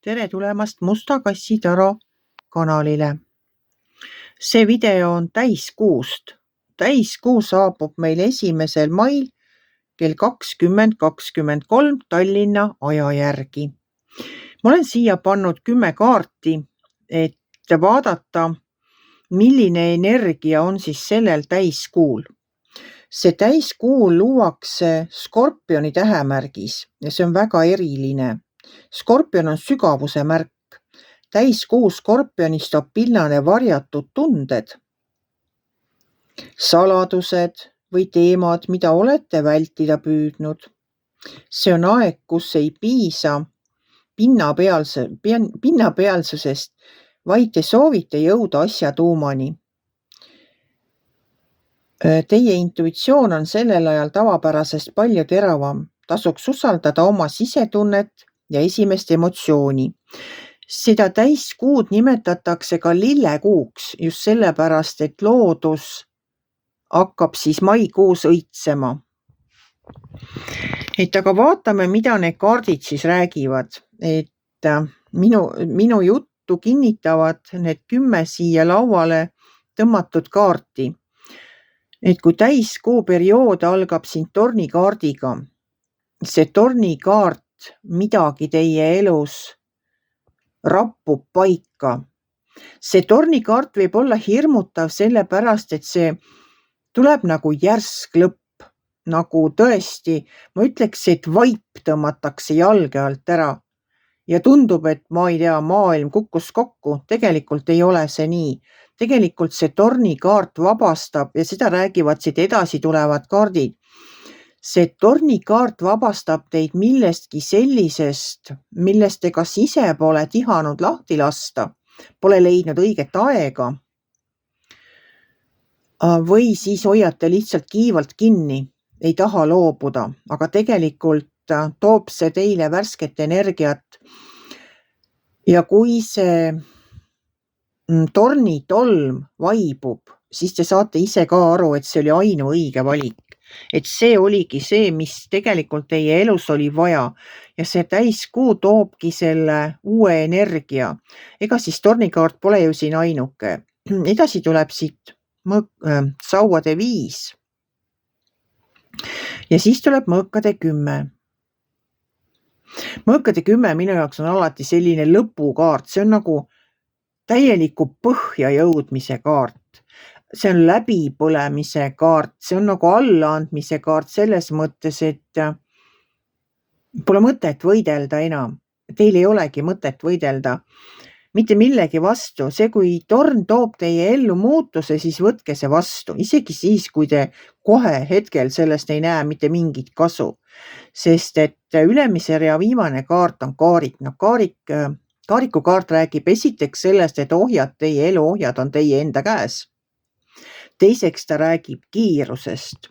Tere tulemast Musta Kassi Taro kanalile. See video on täiskuust. Täiskuu saabub meil 1. mail kell 20:23 Tallinna aja järgi. Ma olen siia pannud 10 kaarti, et vaadata, milline energia on siis sellel täiskuul. See täiskuu luuakse Skorpioni tähemärgis ja see on väga eriline. Skorpion on sügavuse märk. Täiskuu Skorpionis toob pinnale varjatud tunded, saladused või teemad, mida olete vältida püüdnud. See on aeg, kus ei piisa pinnapealsusest, vaid te soovite jõuda asja tuumani. Teie intuitsioon on sellel ajal tavapärasest palju teravam. Tasuks usaldada oma sisetunnet ja esimest emotsiooni. Seda täiskuud nimetatakse ka lillekuuks just sellepärast, et loodus hakkab siis maikuus õitsema. Aga vaatame, mida need kaardid siis räägivad. Minu juttu kinnitavad need 10 siia lauale tõmmatud kaarti. Kui täiskuu periood algab siin tornikaardiga, see tornikaart midagi teie elus rappub paika. See tornikaart võib olla hirmutav sellepärast, et see tuleb nagu järsk lõpp, nagu tõesti, ma ütleks, et vaip tõmmatakse jalge alt ära ja tundub, et ma ei tea, maailm kukkus kokku. Tegelikult ei ole see nii. Tegelikult see tornikaart vabastab ja seda räägivad siit edasi tulevad kaardid. See tornikaart vabastab teid millestki sellisest, millest te kas ise pole tihanud lahti lasta, pole leidnud õiget aega või siis hoiate lihtsalt kiivalt kinni, ei taha loobuda, aga tegelikult toob see teile värsket energiat. Ja kui see tornitolm vaibub, siis te saate ise ka aru, et see oli ainuõige valik. Et see oligi see, mis tegelikult teie elus oli vaja ja see täiskuu toobki selle uue energia. Ega siis tornikaart pole ju siin ainuke. Edasi tuleb siit sauade 5 ja siis tuleb mõõkade 10. Mõõkade 10 minu jaoks on alati selline lõpukaart, see on nagu täieliku põhja jõudmise kaart. See on läbipõlemise kaart, see on nagu allaandmise kaart selles mõttes, et pole mõtet võidelda enam. Teil ei olegi mõtet võidelda mitte millegi vastu. See, kui torn toob teie ellu muutuse, siis võtke see vastu. Isegi siis, kui te kohe hetkel sellest ei näe mitte mingit kasu. Sest et ülemise rea viimane kaart on kaarik. Kaariku kaart räägib esiteks sellest, et teie elu ohjad on teie enda käes. Teiseks ta räägib kiirusest.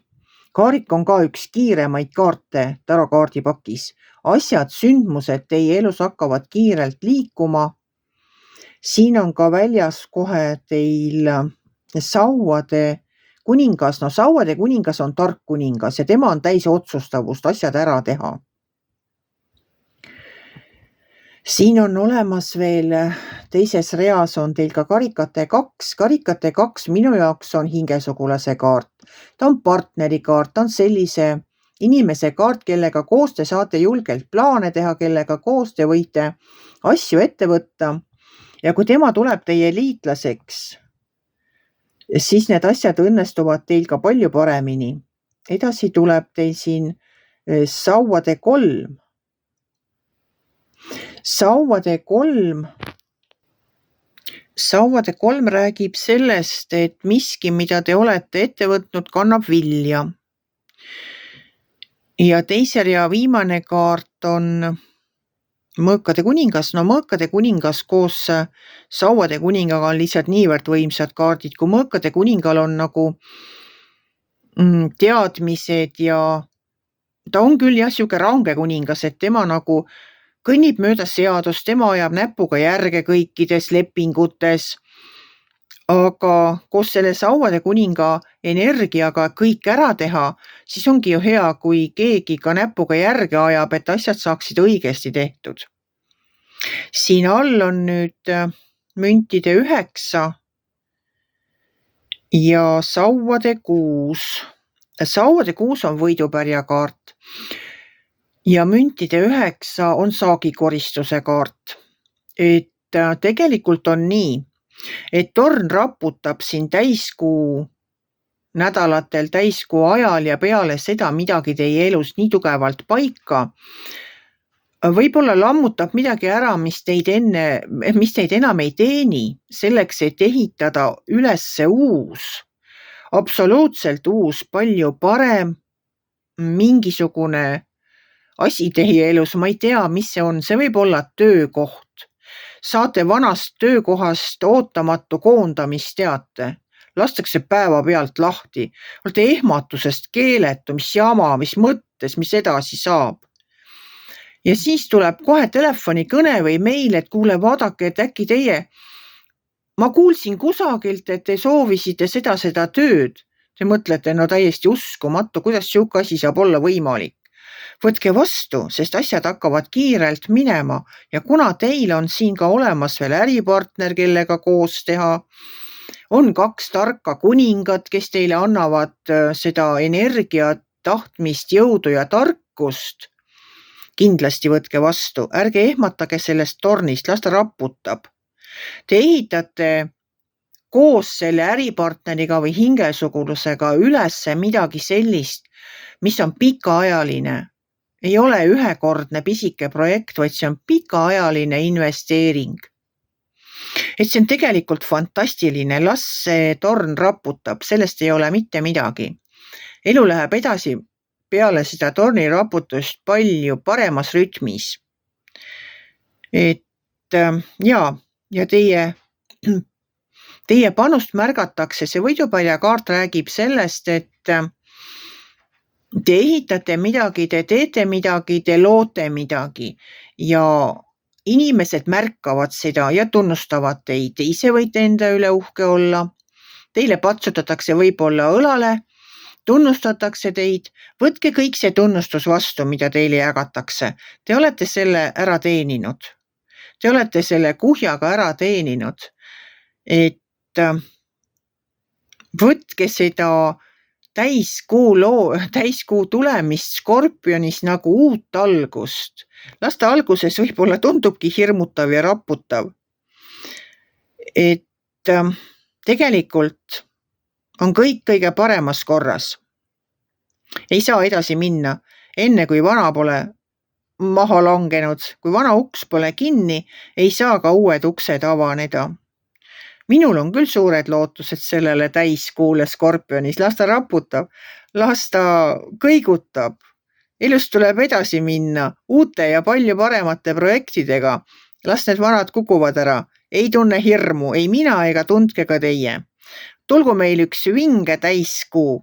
Kaarik on ka üks kiiremaid kaarte tarokaardipakis. Asjad, sündmused teie elus hakkavad kiirelt liikuma. Siin on ka väljas kohe teil sauade kuningas. Sauade kuningas on tark kuningas ja tema on täis otsustavust asjad ära teha. Siin on olemas veel, teises reas on teil ka karikate 2. Karikate 2 minu jaoks on hingesugulase kaart. Ta on partneri kaart, ta on sellise inimese kaart, kellega koos te saate julgelt plaane teha, kellega koos te võite asju ette võtta. Ja kui tema tuleb teie liitlaseks, siis need asjad õnnestuvad teil ka palju paremini. Edasi tuleb teil siin sauade 3. Sauade 3 räägib sellest, et miski, mida te olete ette võtnud, kannab vilja. Ja teise rea viimane kaart on mõõkade kuningas. Mõõkade kuningas koos sauade kuningaga on lihtsalt niivõrd võimsad kaardid. Kui mõõkade kuningal on nagu teadmised ja ta on küll siuke range kuningas, et tema nagu kõnnib mööda seadust, tema ajab näpuga järge kõikides lepingutes, aga koos selle sauade kuninga energiaga kõik ära teha, siis ongi ju hea, kui keegi ka näpuga järge ajab, et asjad saaksid õigesti tehtud. Siin all on nüüd müntide 9 ja sauade 6. Sauade 6 on võidupärja kaart ja müntide 9 on saagikoristuse kaart. Et tegelikult on nii, et torn raputab siin täiskuu nädalatel, täiskuu ajal ja peale seda midagi teie elus nii tugevalt paika. Võib-olla lammutab midagi ära, mis teid enam ei teeni, selleks, et ehitada ülesse uus, absoluutselt uus, palju parem mingisugune asi teie elus, ma ei tea, mis see on, see võib olla töökoht. Saate vanast töökohast ootamatu koondamisteate. Lastakse päevapealt lahti. Olete ehmatusest keeletu, mis jama, mis mõttes, mis edasi saab. Ja siis tuleb kohe telefonikõne või meil, et kuule, vaadake, et äkki teie, ma kuulsin kusagilt, et te soovisite seda tööd. Te mõtlete, no täiesti uskumatu, kuidas siuke asi saab olla võimalik. Võtke vastu, sest asjad hakkavad kiirelt minema ja kuna teil on siin ka olemas veel äripartner, kellega koos teha, on 2 tarka kuningat, kes teile annavad seda energiat, tahtmist, jõudu ja tarkust. Kindlasti võtke vastu, ärge ehmatage sellest tornist, las ta raputab. Te ehitate koos selle äripartneriga või hingesugulusega ülesse midagi sellist, mis on pikaajaline. Ei ole ühekordne pisike projekt, vaid see on pikaajaline investeering. Et see on tegelikult fantastiline, las see torn raputab, sellest ei ole mitte midagi. Elu läheb edasi peale seda torni raputust palju paremas rütmis. Et ja teie panust märgatakse, see võidupärja kaart räägib sellest, et te ehitate midagi, te teete midagi, te loote midagi ja inimesed märkavad seda ja tunnustavad teid. Te ise võite enda üle uhke olla. Teile patsutatakse võib-olla õlale, tunnustatakse teid. Võtke kõik see tunnustus vastu, mida teile jagatakse. Te olete selle ära teeninud. Te olete selle kuhjaga ära teeninud. Et võtke seda täiskuu tulemist Skorpionis nagu uut algust. Las ta alguses võib-olla tundubki hirmutav ja raputav. Et tegelikult on kõik kõige paremas korras. Ei saa edasi minna, enne kui vana pole maha langenud. Kui vana uks pole kinni, ei saa ka uued uksed avaneda. Minul on küll suured lootused sellele täiskuule Skorpionis. Las ta raputab, las ta kõigutab. Elust tuleb edasi minna uute ja palju paremate projektidega. Las need vanad kukuvad ära. Ei tunne hirmu, ei mina ega tundke ka teie. Tulgu meil üks vinge täiskuu.